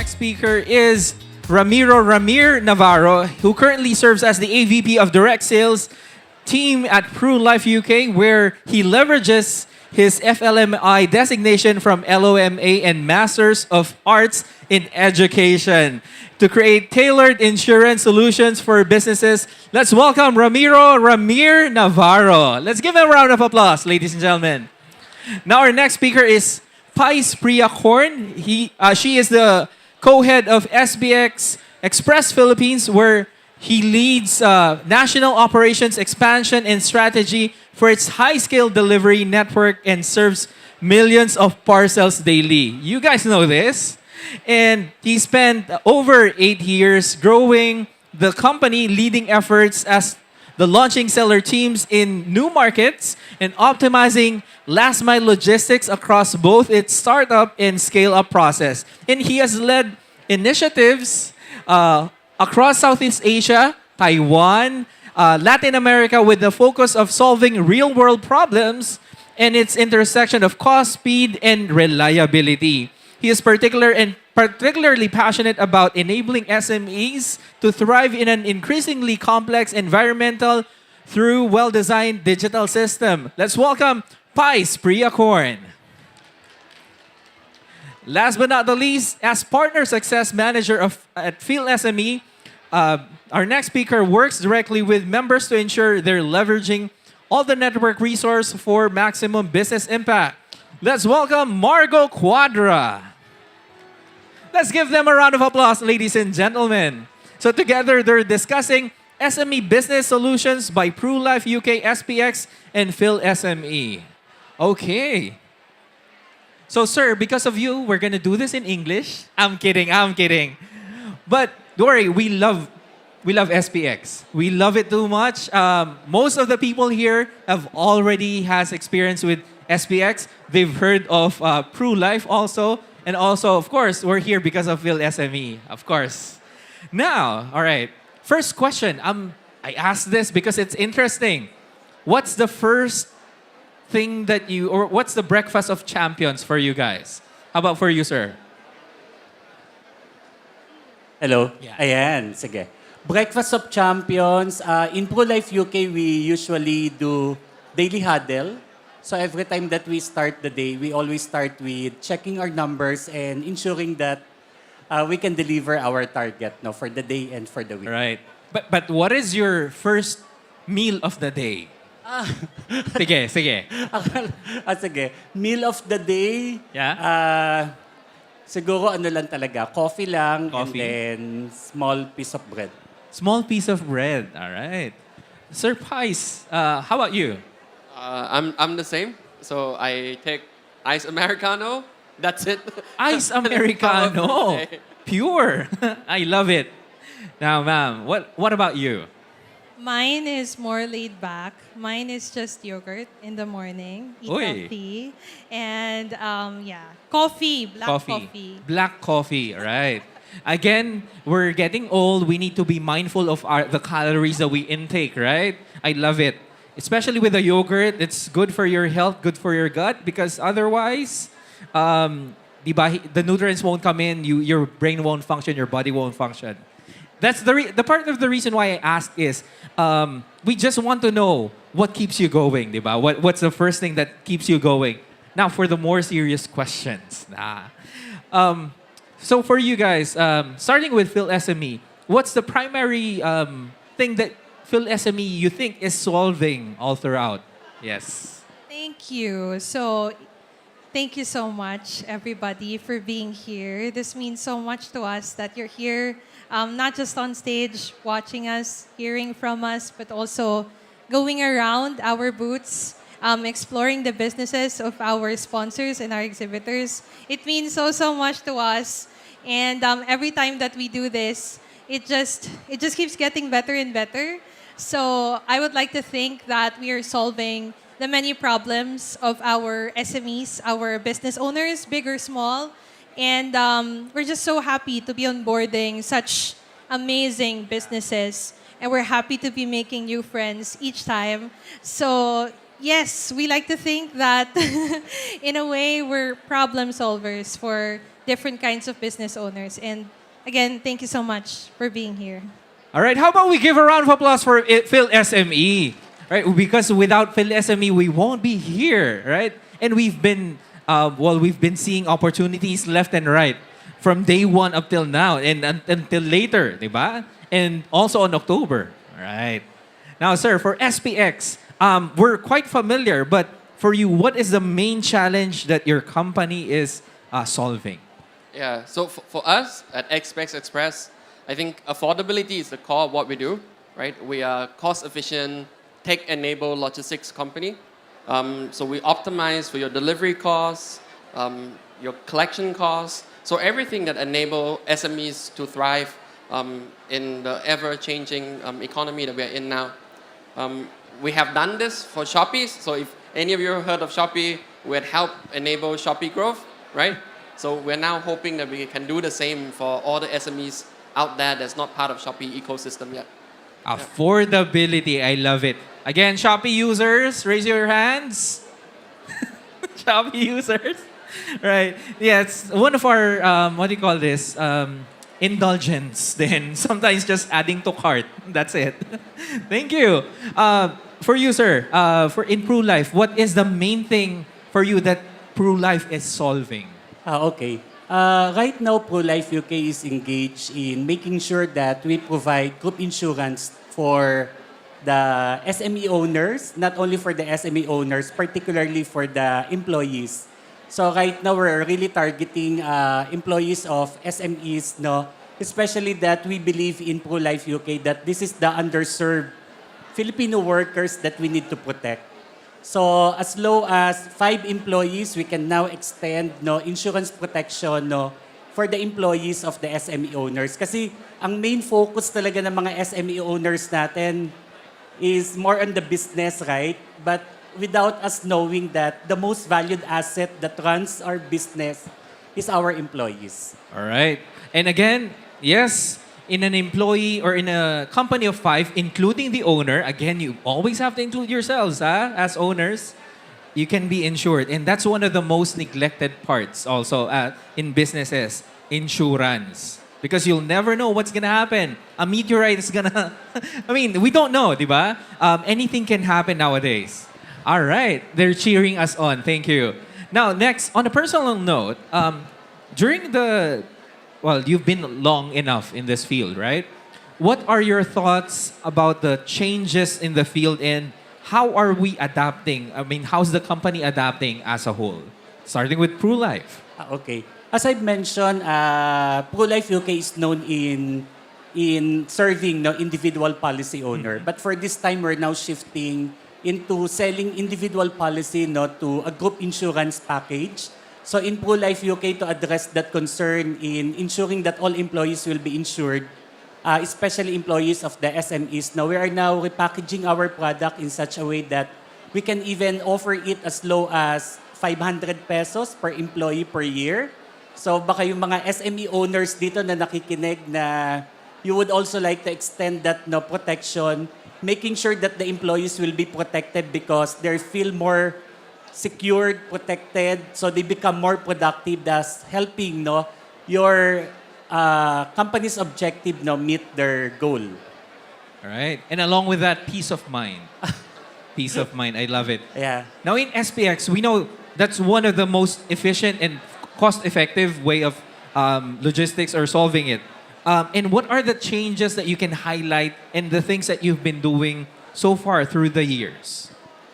next speaker is Ramir Navarro, who currently serves as the AVP of Direct Sales team at Pru Life UK, where he leverages his FLMI designation from LOMA and Masters of Arts in Education to create tailored insurance solutions for businesses. Let's welcome Ramir Navarro. Let's give him a round of applause, ladies and gentlemen. Now our next speaker is Pice Preeyakorn. She is the co-head of SPX Express Philippines, where he leads national operations expansion and strategy for its high-scale delivery network and serves millions of parcels daily. You guys know this. And he spent over 8 years growing the company, leading efforts as the launching seller teams in new markets and optimizing last-mile logistics across both its startup and scale-up process. And he has led initiatives across Southeast Asia, Taiwan, Latin America, with the focus of solving real-world problems and its intersection of cost, speed, and reliability. He is particularly passionate about enabling SMEs to thrive in an increasingly complex environmental through well-designed digital system. Let's welcome Pice Preeyakorn. Last but not the least, as Partner Success Manager at PHILSME, our next speaker works directly with members to ensure they're leveraging all the network resource for maximum business impact. Let's welcome Margo Quadra. Let's give them a round of applause, ladies and gentlemen. So together, they're discussing SME Business Solutions by Pru Life UK, SPX, and PHILSME. Okay. So, sir, because of you, we're gonna do this in English. I'm kidding. But don't worry, we love SPX. We love it too much. Most of the people here have already has experience with SPX. They've heard of Pru Life also. And also, of course, we're here because of PHILSME, of course. Now, all right. First question. I asked this because it's interesting. What's the first thing that or what's the breakfast of champions for you guys? How about for you, sir? Hello? Yeah. Ayan, sige. Breakfast of Champions. In Pru Life UK, we usually do daily huddle. So every time that we start the day, we always start with checking our numbers and ensuring that we can deliver our target for the day and for the week. Right. But what is your first meal of the day? Sige. Sige. Meal of the day. Yeah. Siguro ano lang talaga, coffee lang Coffee. and then small piece of bread. Small piece of bread. All right. Sir Pice, how about you? I'm the same. So I take ice Americano. That's it. Ice Americano. Pure. I love it. Now, ma'am, what about you? Mine is more laid back. Mine is just yogurt in the morning, eat Uy. healthy, and coffee, black coffee. Black coffee, right. Again, we're getting old. We need to be mindful of the calories that we intake, right? I love it. Especially with the yogurt, it's good for your health, good for your gut, because otherwise, the nutrients won't come in, your brain won't function, your body won't function. That's the part of the reason why I asked is, we just want to know what keeps you going, diba? What's the first thing that keeps you going? Now, for the more serious questions. So for you guys, starting with PHILSME, what's the primary thing that PHILSME you think is solving all throughout? Yes. Thank you. So, thank you so much, everybody, for being here. This means so much to us that you're here, not just on stage watching us, hearing from us, but also going around our booths, exploring the businesses of our sponsors and our exhibitors. It means so much to us. And every time that we do this, it just keeps getting better and better. So I would like to think that we are solving the many problems of our SMEs, our business owners, big or small. And we're just so happy to be onboarding such amazing businesses. And we're happy to be making new friends each time. So yes, we like to think that in a way we're problem solvers for different kinds of business owners. And again, thank you so much for being here. All right, how about we give a round of applause for Phil SME, right? Because without Phil SME, we won't be here, right? And we've been seeing opportunities left and right from day one up till now and until later, diba? And also on October, all right? Now, sir, for SPX, we're quite familiar, but for you, what is the main challenge that your company is solving? Yeah, so for us at SPX Express, I think affordability is the core of what we do, right? We are cost-efficient, tech-enabled logistics company. So we optimize for your delivery costs, your collection costs, so everything that enable SMEs to thrive in the ever-changing economy that we are in now. We have done this for Shopee. So if any of you have heard of Shopee, we had helped enable Shopee growth, right? So we're now hoping that we can do the same for all the SMEs out there that's not part of Shopee ecosystem yet. Affordability, I love it. Again, Shopee users, raise your hands. Shopee users, right? Yeah, it's one of our, what do you call this? Indulgence then. Sometimes just adding to cart. That's it. Thank you. For you, sir, for in PruLife, what is the main thing for you that PruLife is solving? Okay. Right now, PruLife UK is engaged in making sure that we provide group insurance for the SME owners, not only for the SME owners, particularly for the employees. So right now, we're really targeting employees of SMEs, no? Especially that we believe in PruLife UK that this is the underserved Filipino workers that we need to protect. So as low as 5 employees, we can now extend insurance protection for the employees of the SME owners. Kasi ang main focus talaga ng mga SME owners natin is more on the business, right? But without us knowing that the most valued asset that runs our business is our employees. All right. And again, yes, in an employee or in a company of 5, including the owner, again, you always have to include yourselves as owners. You can be insured. And that's one of the most neglected parts also in businesses, insurance. Because you'll never know what's going to happen. A meteorite is going to... I mean, we don't know, di ba? Anything can happen nowadays. All right. They're cheering us on. Thank you. Now, next, on a personal note, during the... Well, you've been long enough in this field, right? What are your thoughts about the changes in the field and how are we adapting? I mean, how's the company adapting as a whole? Starting with PruLife. Okay. As I've mentioned, PruLife UK is known in serving individual policy owner. But for this time, we're now shifting into selling individual policy to a group insurance package. So in PruLife UK, to address that concern in ensuring that all employees will be insured, especially employees of the SMEs, now we are now repackaging our product in such a way that we can even offer it as low as 500 pesos per employee per year. So baka yung mga SME owners dito na nakikinig na you would also like to extend that protection, making sure that the employees will be protected because they feel more secured, protected, so they become more productive, thus helping your company's objective meet their goal. All right. And along with that, peace of mind. Peace of mind. I love it. Yeah. Now in SPX, we know that's one of the most efficient and cost-effective way of logistics or solving it. And what are the changes that you can highlight and the things that you've been doing so far through the years?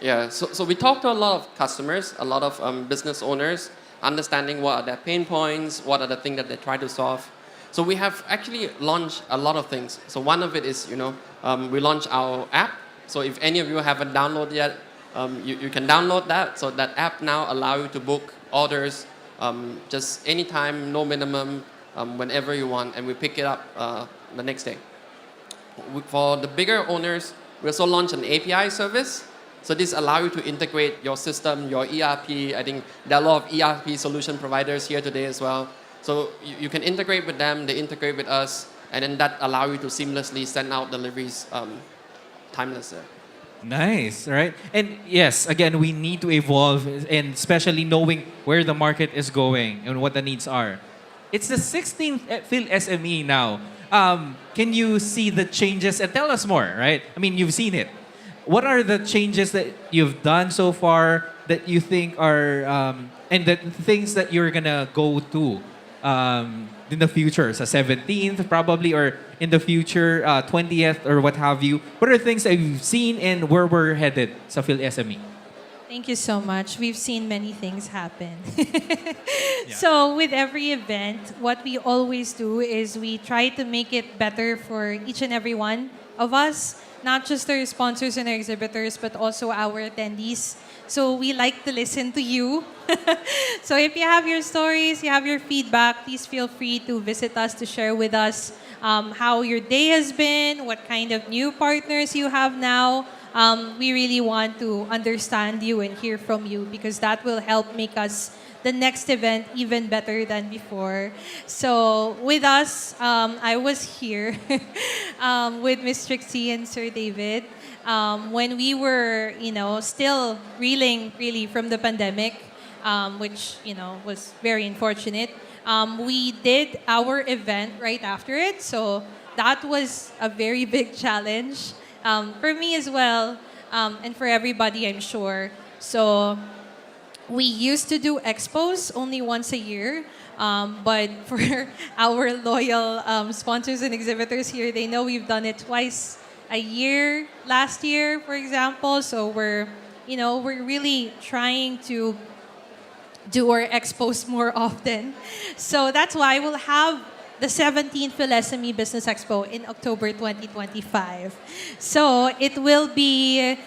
Yeah, so we talk to a lot of customers, a lot of business owners, understanding what are their pain points, what are the things that they try to solve. So we have actually launched a lot of things. So one of it is, we launched our app. So if any of you haven't downloaded yet, you can download that. So that app now allows you to book orders just anytime, no minimum, whenever you want, and we pick it up the next day. For the bigger owners, we also launched an API service. So this allows you to integrate your system, your ERP. I think there are a lot of ERP solution providers here today as well. So you can integrate with them, they integrate with us, and then that allows you to seamlessly send out deliveries timeless. Nice, right? And yes, again, we need to evolve, and especially knowing where the market is going and what the needs are. It's the 16th Phil SME now. Can you see the changes and tell us more, right? I mean, you've seen it. What are the changes that you've done so far that you think are, and the things that you're gonna go to in the future, sa 17th probably, or in the future, 20th or what have you? What are things that you've seen and where we're headed sa Phil SME? Thank you so much. We've seen many things happen. So with every event, what we always do is we try to make it better for each and every one of us, not just our sponsors and our exhibitors, but also our attendees. So we like to listen to you. So if you have your stories, you have your feedback, please feel free to visit us to share with us how your day has been, what kind of new partners you have now. We really want to understand you and hear from you because that will help make us the next event even better than before. So with us, I was here with Miss Trixie and Sir David when we were, still reeling really from the pandemic, which, was very unfortunate. We did our event right after it, so that was a very big challenge. For me as well, and for everybody, I'm sure. So we used to do expos only once a year, but for our loyal sponsors and exhibitors here, they know we've done it twice a year. Last year, for example, so we're really trying to do our expos more often. So that's why we'll have the 17th SME Business Expo in October 2025. So it will be,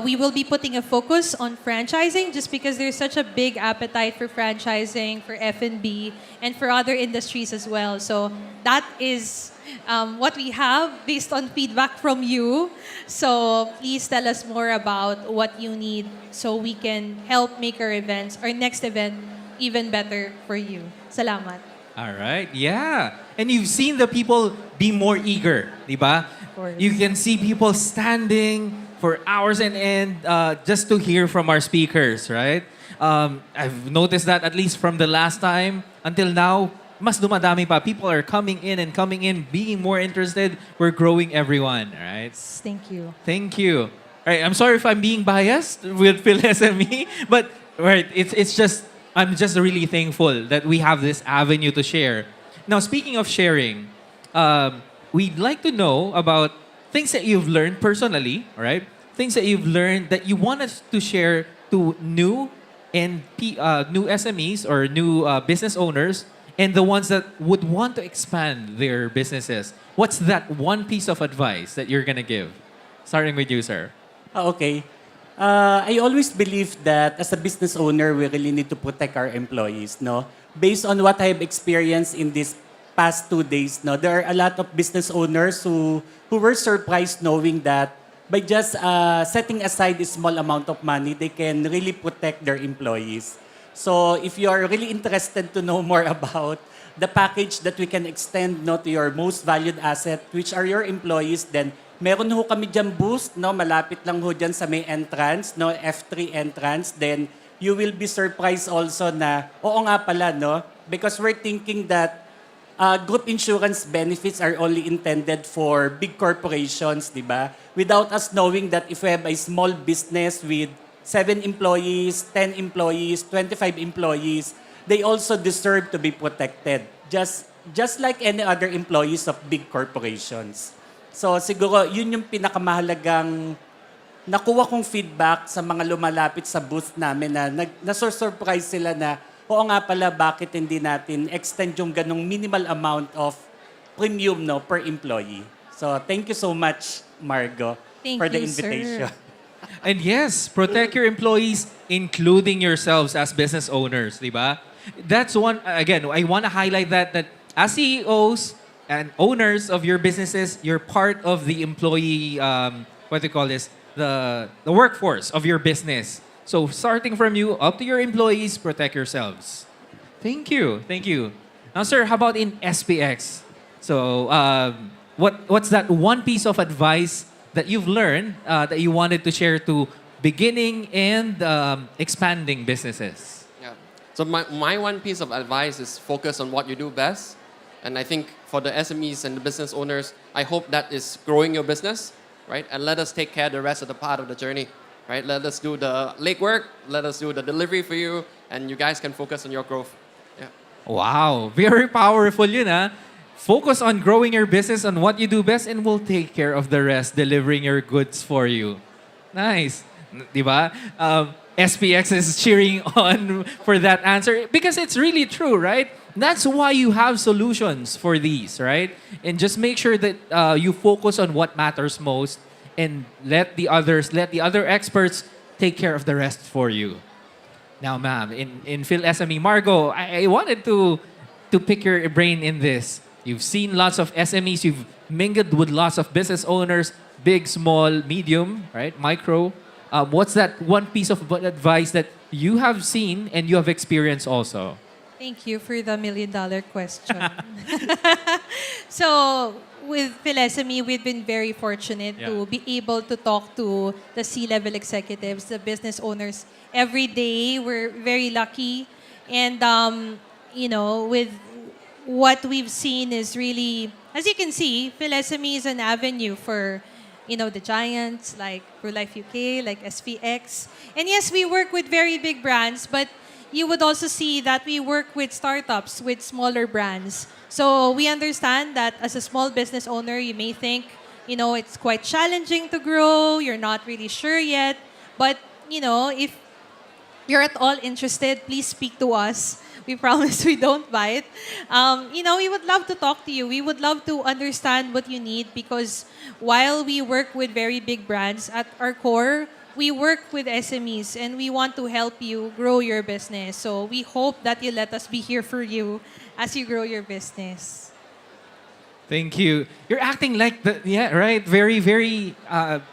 we will be putting a focus on franchising just because there's such a big appetite for franchising, for F&B, and for other industries as well. So that is what we have based on feedback from you. So please tell us more about what you need so we can help make our next event, even better for you. Salamat. All right, yeah. And you've seen the people be more eager, di ba? course. You can see people standing for hours and end just to hear from our speakers, right? I've noticed that at least from the last time until now, mas dumadami pa. People are coming in, being more interested. We're growing everyone, right? Thank you. Thank you. All right, I'm sorry if I'm being biased with Phil SME, but right, it's just I'm just really thankful that we have this avenue to share. Now, speaking of sharing, we'd like to know about things that you've learned personally, all right? Things that you've learned that you want us to share to new SMEs or new business owners and the ones that would want to expand their businesses. What's that one piece of advice that you're gonna give? Starting with you, sir. Okay. I always believe that as a business owner, we really need to protect our employees, no? Based on what I've experienced in these past 2 days, no, there are a lot of business owners who were surprised knowing that by just setting aside a small amount of money, they can really protect their employees. So if you are really interested to know more about the package that we can extend, no, to your most valued asset, which are your employees, then meron ho kami dyan boost, no, malapit lang ho dyan sa may entrance, no, F3 entrance. Then you will be surprised also na, oo nga pala, no, because we're thinking that group insurance benefits are only intended for big corporations, di ba? Without us knowing that if we have a small business with 7 employees, 10 employees, 25 employees, they also deserve to be protected. Just like any other employees of big corporations. So siguro yun yung pinakamahalagang nakuha kong feedback sa mga lumalapit sa booth namin na nasurprise sila na oo nga pala bakit hindi natin extend yung ganong minimal amount of premium, no, per employee. So thank you so much, Margo, for the invitation. Sir. And yes, protect your employees, including yourselves as business owners, di ba? That's one, again, I want to highlight that as CEOs and owners of your businesses, you're part of the employee, what do you call this? The workforce of your business. So starting from you, up to your employees, protect yourselves. Thank you. Thank you. Now, sir, how about in SPX? So what's that one piece of advice that you've learned that you wanted to share to beginning and expanding businesses? Yeah. So my one piece of advice is focus on what you do best. And I think for the SMEs and the business owners, I hope that is growing your business, right? And let us take care of the rest of the part of the journey, right? Let us do the legwork, let us do the delivery for you, and you guys can focus on your growth. Yeah. Wow, very powerful yun, ah. Focus on growing your business on what you do best and we'll take care of the rest, delivering your goods for you. Nice. Diba? SPX is cheering on for that answer because it's really true, right? That's why you have solutions for these, right? And just make sure that you focus on what matters most and let the other experts take care of the rest for you. Now, ma'am, in Phil SME, Margo, I wanted to pick your brain in this. You've seen lots of SMEs, you've mingled with lots of business owners, big, small, medium, right? Micro. What's that one piece of advice that you have seen and you have experienced also? Thank you for the million-dollar question. So, with PhilSME, we've been very fortunate to be able to talk to the C-level executives, the business owners every day. We're very lucky. And, with what we've seen is really, as you can see, PhilSME is an avenue for, the giants like PruLife UK, like SPX. And yes, we work with very big brands, but you would also see that we work with startups, with smaller brands. So we understand that as a small business owner, you may think, it's quite challenging to grow, you're not really sure yet. But, if you're at all interested, please speak to us. We promise we don't bite. We would love to talk to you. We would love to understand what you need because while we work with very big brands, at our core, we work with SMEs and we want to help you grow your business. So we hope that you let us be here for you as you grow your business. Thank you. You're acting like right? Very, very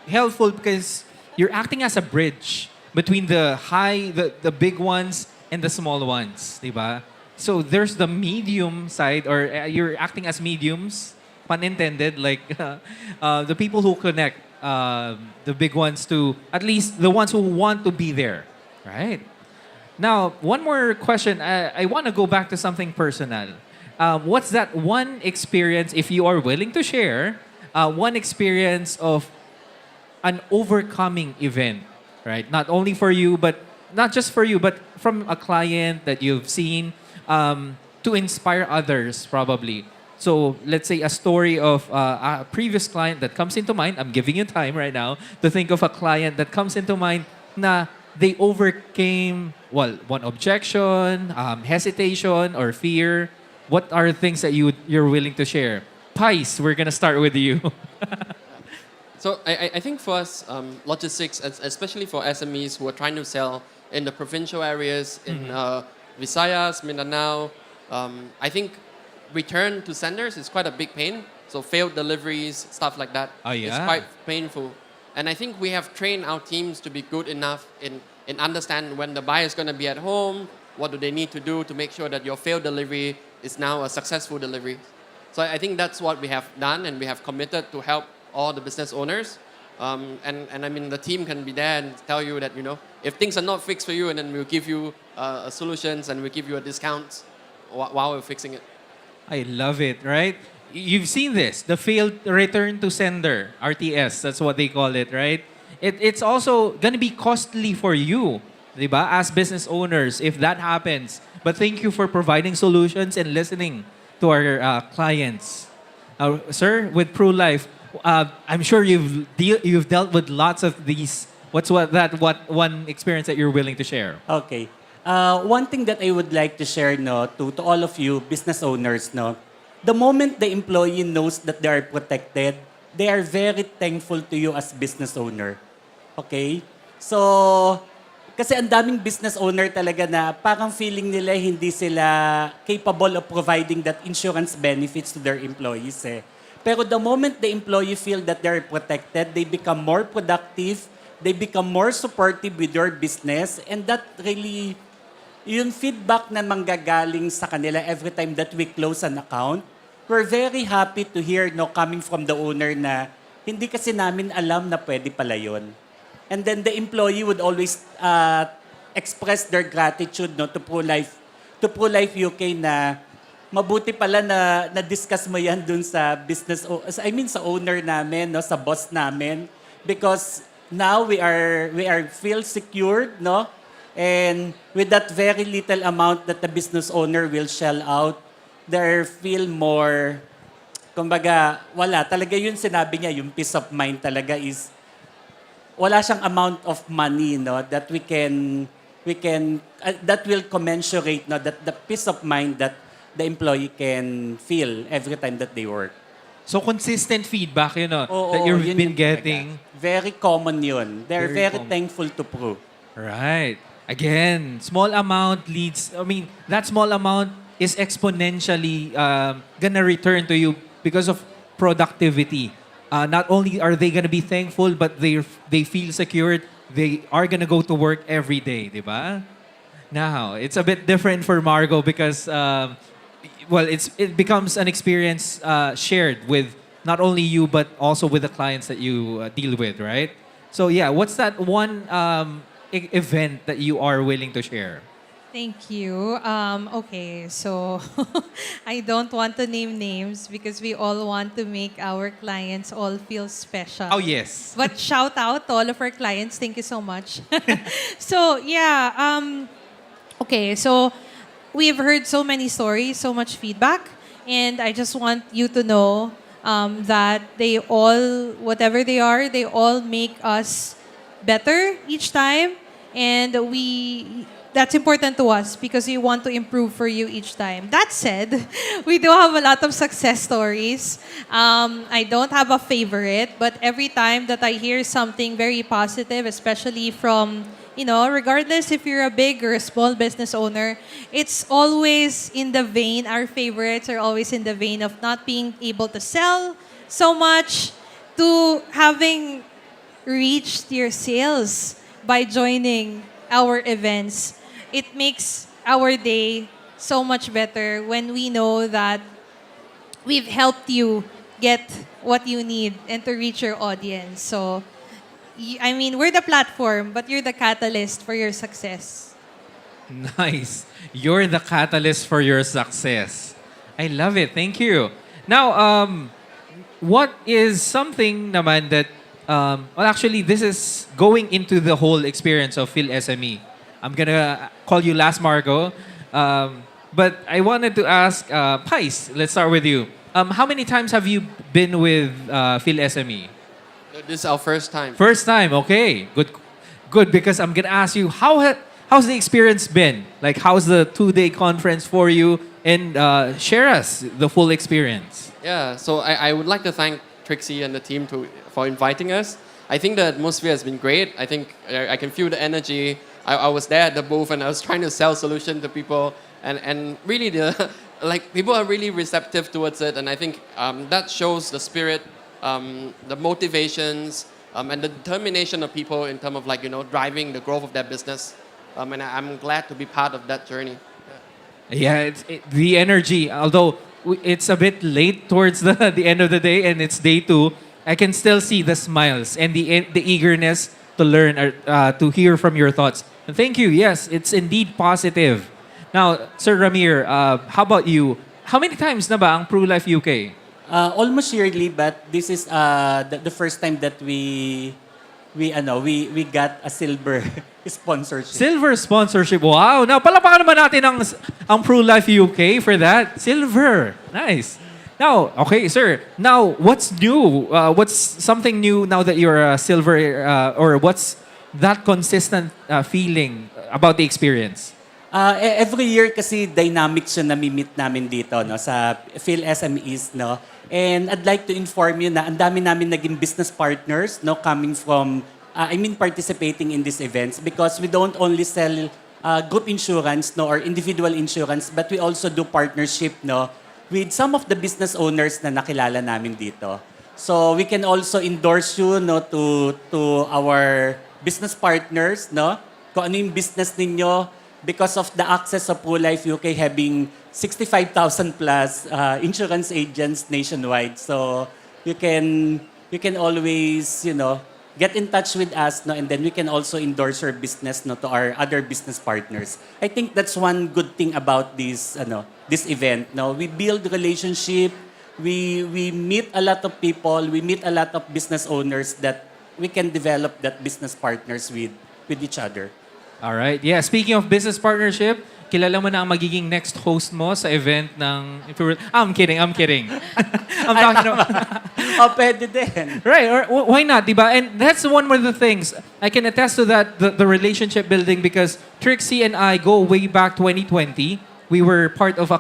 helpful because you're acting as a bridge between the big ones and the small ones, diba? So there's the medium side, or you're acting as mediums, pun intended, like the people who connect the big ones to at least the ones who want to be there, right? Now, one more question. I want to go back to something personal. What's that one experience, if you are willing to share, one experience of an overcoming event, right? Not only for you, but not just for you, but from a client that you've seen to inspire others, probably. So let's say a story of a previous client that comes into mind. I'm giving you time right now to think of a client that comes into mind na they overcame, one objection, hesitation, or fear. What are things that you're willing to share? Pice, we're going to start with you. So I think for us, logistics, especially for SMEs who are trying to sell in the provincial areas, in Visayas, Mindanao, I think return to senders is quite a big pain. So failed deliveries, stuff like that. Oh, yeah. It's quite painful. And I think we have trained our teams to be good enough in understand when the buyer is going to be at home, what do they need to do to make sure that your failed delivery is now a successful delivery. So I think that's what we have done, and we have committed to help all the business owners. And I mean, the team can be there and tell you that, if things are not fixed for you, and then we'll give you solutions and we'll give you a discount while we're fixing it. I love it, right? You've seen this, the failed return to sender, RTS, that's what they call it, right? It's also going to be costly for you, diba? As business owners, if that happens. But thank you for providing solutions and listening to our clients. Sir, with PruLife, I'm sure you've dealt with lots of these. What one experience that you're willing to share? Okay. One thing that I would like to share to all of you business owners, the moment the employee knows that they are protected, they are very thankful to you as business owner. Okay? So, kasi ang daming business owner talaga na parang feeling nila hindi sila capable of providing that insurance benefits to their employees. Pero the moment the employee feel that they're protected, they become more productive, they become more supportive with your business, and that really, yung feedback na manggagaling sa kanila every time that we close an account, we're very happy to hear coming from the owner na hindi kasi namin alam na pwede pala yun. And then the employee would always express their gratitude no, to Pru Life UK na mabuti pala na na-discuss mo yan dun sa sa owner namin, no, sa boss namin. Because now we are feel secured, no? And with that very little amount that the business owner will shell out, they feel more, kumbaga, wala. Talaga yun sinabi niya, yung peace of mind talaga is, wala siyang amount of money, no, that we can that will commensurate, no, that the peace of mind that the employee can feel every time that they work. So consistent feedback, that Oo, you've yun been yung getting. talaga. Very common yun. They're Very very common. thankful to Pru. Right. Again, small amount that small amount is exponentially gonna return to you because of productivity. Not only are they gonna be thankful, but they feel secured. They are gonna go to work every day, di ba? Now, it's a bit different for Margo because, it becomes an experience shared with not only you, but also with the clients that you deal with, right? So yeah, what's that one event that you are willing to share? Thank you. Okay, so I don't want to name names because we all want to make our clients all feel special. Oh, yes. But shout out to all of our clients. Thank you so much. So, yeah. Okay, so we've heard so many stories, so much feedback. And I just want you to know that they all, whatever they are, they all make us better each time. And that's important to us because we want to improve for you each time. That said, we do have a lot of success stories. I don't have a favorite, but every time that I hear something very positive, especially from, regardless if you're a big or a small business owner, it's always in the vein, our favorites are always in the vein of not being able to sell so much to having reached your sales by joining our events. It makes our day so much better when we know that we've helped you get what you need and to reach your audience. So, we're the platform, but you're the catalyst for your success. Nice. You're the catalyst for your success. I love it. Thank you. Now, what is something naman that, actually, this is going into the whole experience of PhilSME. I'm gonna call you last, Margo. But I wanted to ask, Pice, let's start with you. How many times have you been with PhilSME? This is our first time. First time, okay. Good, because I'm gonna ask you, how's the experience been? Like, how's the 2-day conference for you? And share us the full experience. Yeah, so I would like to thank Trixie and the team for inviting us. I think the atmosphere has been great. I think I can feel the energy. I was there at the booth and I was trying to sell solution to people, and really people are really receptive towards it, and I think that shows the spirit, the motivations, and the determination of people in terms of driving the growth of their business, and I'm glad to be part of that journey. Yeah, the energy. Although it's a bit late towards the end of the day, and it's day 2, I can still see the smiles and the eagerness to learn or to hear from your thoughts. And thank you. Yes, it's indeed positive. Now, Sir Ramir, how about you? How many times na ba ang PruLife UK? Almost yearly, but this is the first time that we got a silver sponsorship. Silver sponsorship. Wow. Now, palapakan naman natin ang PruLife UK for that. Silver. Nice. Now, okay, sir. Now, what's new? What's something new now that you're a silver, or what's that consistent feeling about the experience? Every year kasi dynamics yung nami-meet namin dito, no, sa PhilSMEs, no. And I'd like to inform you na ang dami namin naging business partners, no, coming from participating in these events, because we don't only sell group insurance, no, or individual insurance, but we also do partnership, no, with some of the business owners na nakilala namin dito. So we can also endorse you, no, to our business partners, no, kung ano yung business ninyo, because of the access of Pru Life UK having 65,000 plus insurance agents nationwide. So you can you can always, get in touch with us, no, and then we can also endorse your business, no, to our other business partners. I think that's one good thing about this event. No, we build relationship. We meet a lot of people. We meet a lot of business owners that we can develop that business partners with each other. All right. Yeah, speaking of business partnership, kilala mo na ang magiging next host mo sa event ng... I'm kidding. I'm talking about... Pwede din. Right, or why not, diba? And that's one of the things. I can attest to that, the relationship building, because Trixie and I go way back 2020. We were part of a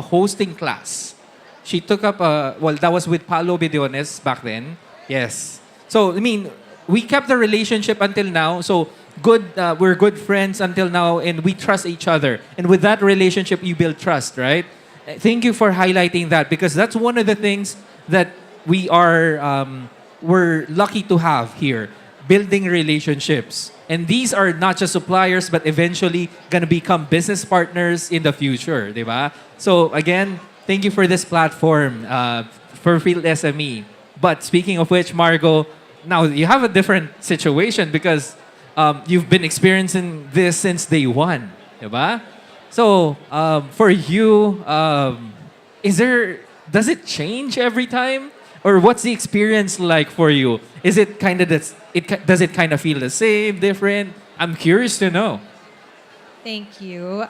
hosting class. She took up that was with Paolo Bediones back then. Yes. So, I mean, we kept the relationship until now. So, we're good friends until now, and we trust each other. And with that relationship, you build trust, right? Thank you for highlighting that, because that's one of the things that we're lucky to have here, building relationships. And these are not just suppliers, but eventually gonna become business partners in the future, di ba? So again, thank you for this platform for Field SME. But speaking of which, Margo, now you have a different situation because you've been experiencing this since day one, di ba? So for you, does it change every time? Or what's the experience like for you? Is it does it kind of feel the same, different? I'm curious to know. Thank you.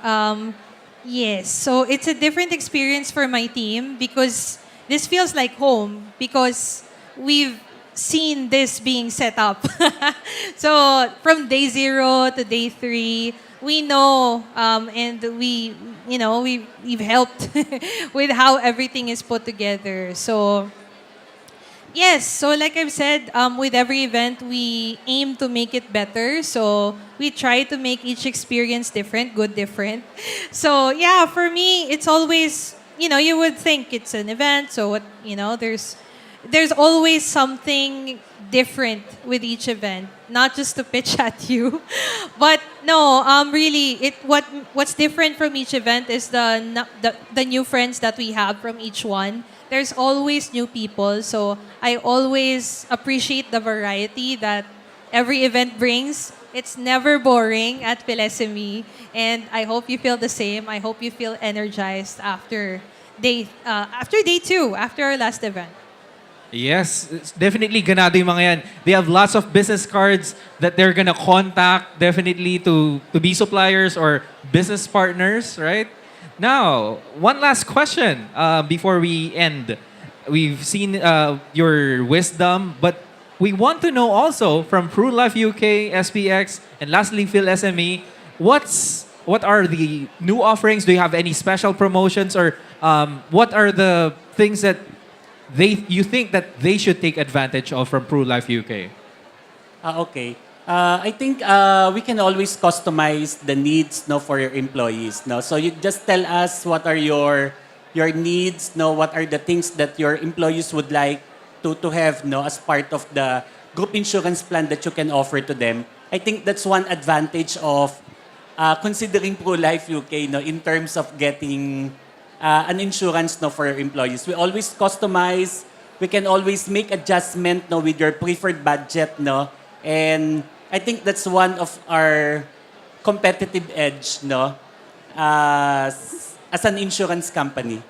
Yes, so it's a different experience for my team because this feels like home because we've seen this being set up. So from day 0 to day 3, we know and we've helped with how everything is put together. So yes, so like I've said, with every event, we aim to make it better. So we try to make each experience different, good, different. So yeah, for me, it's always, you would think it's an event. So what, there's always something different with each event, not just to pitch at you, but no, really, what's different from each event is the new friends that we have from each one. There's always new people, so I always appreciate the variety that every event brings. It's never boring at PhilSME, and I hope you feel the same. I hope you feel energized after day 2, after our last event. Yes, it's definitely ganado yung mga yan. They have lots of business cards that they're gonna contact definitely to be suppliers or business partners, right? Now, one last question before we end. We've seen your wisdom, but we want to know also from PruLife UK, SPX, and lastly, PhilSME, what are the new offerings? Do you have any special promotions, or what are the things that you think that they should take advantage of from PruLife UK? Okay. I think we can always customize the needs, for your employees. So you just tell us what are your needs, what are the things that your employees would like to have as part of the group insurance plan that you can offer to them. I think that's one advantage of considering PruLife UK in terms of getting an insurance for your employees. We always customize. We can always make adjustment with your preferred budget. And I think that's one of our competitive edge as an insurance company.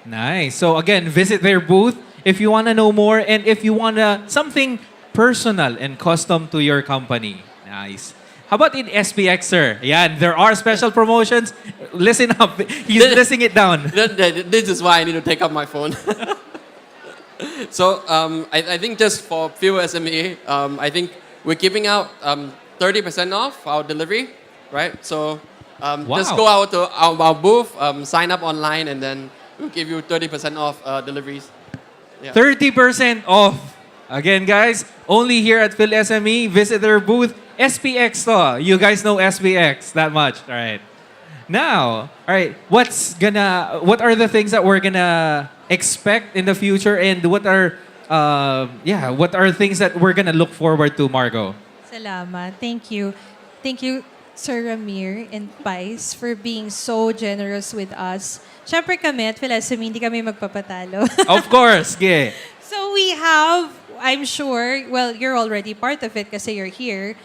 Nice. So again, visit their booth if you want to know more and if you want something personal and custom to your company. Nice. How about in SPX, sir? Yeah, there are special promotions. Listen up. He's listing it down. This is why I need to take up my phone. So I think just for few SME, I think we're giving out 30% off our delivery, right? So just go out to our booth, sign up online, and then we'll give you 30% off deliveries. Yeah. 30% off. Again, guys, only here at PhilSME. Visit their booth. SPX to. You guys know SPX that much. All right. Now, all right, what are the things that we're gonna expect in the future, and what are things that we're gonna look forward to, Margo? Salamat. Thank you. Thank you, Sir Ramir and Pice, for being so generous with us. Siyempre kami at PhilSME, hindi kami magpapatalo. Of course, yeah. So we have I'm sure, well, you're already part of it kasi you're here.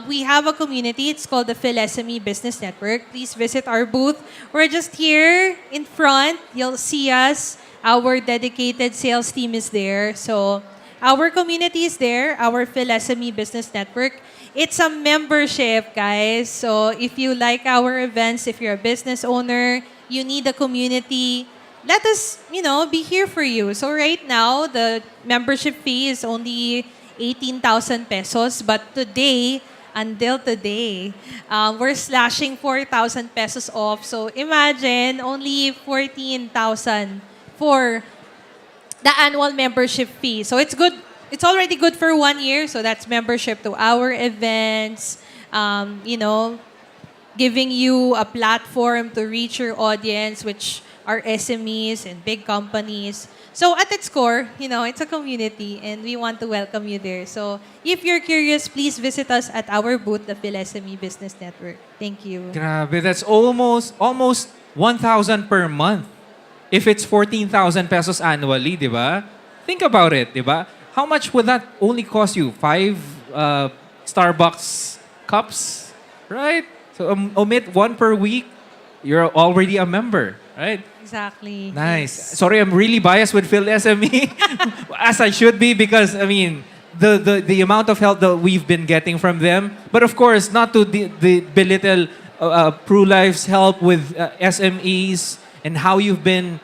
We have a community. It's called the PHILSME Business Network. Please visit our booth. We're just here in front. You'll see us. Our dedicated sales team is there. So our community is there, our PHILSME Business Network. It's a membership, guys. So if you like our events, if you're a business owner, you need a community, let us, be here for you. So right now, the membership fee is only 18,000 pesos. But today, until today, we're slashing 4,000 pesos off. So imagine, only 14,000 for the annual membership fee. So it's good. It's already good for 1 year. So that's membership to our events, giving you a platform to reach your audience, which are SMEs and big companies. So at its core, it's a community and we want to welcome you there. So if you're curious, please visit us at our booth, the SME Business Network. Thank you. Grabe, that's almost 1,000 per month. If it's 14,000 pesos annually, di ba? Think about it, di ba? How much would that only cost you? 5 Starbucks cups, right? So omit 1 per week, you're already a member, right? Exactly. Nice. Sorry, I'm really biased with PhilSME, as I should be, because the amount of help that we've been getting from them. But of course, not to belittle PRULIFE's help with SMEs and how you've been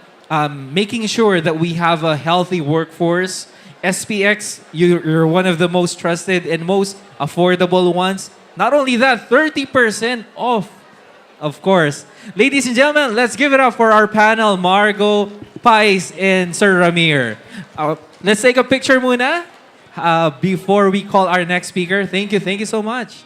making sure that we have a healthy workforce. SPX, you're one of the most trusted and most affordable ones. Not only that, 30% off, of course. Ladies and gentlemen, let's give it up for our panel, Margo, Pice, and Sir Ramir. Let's take a picture muna before we call our next speaker. Thank you so much.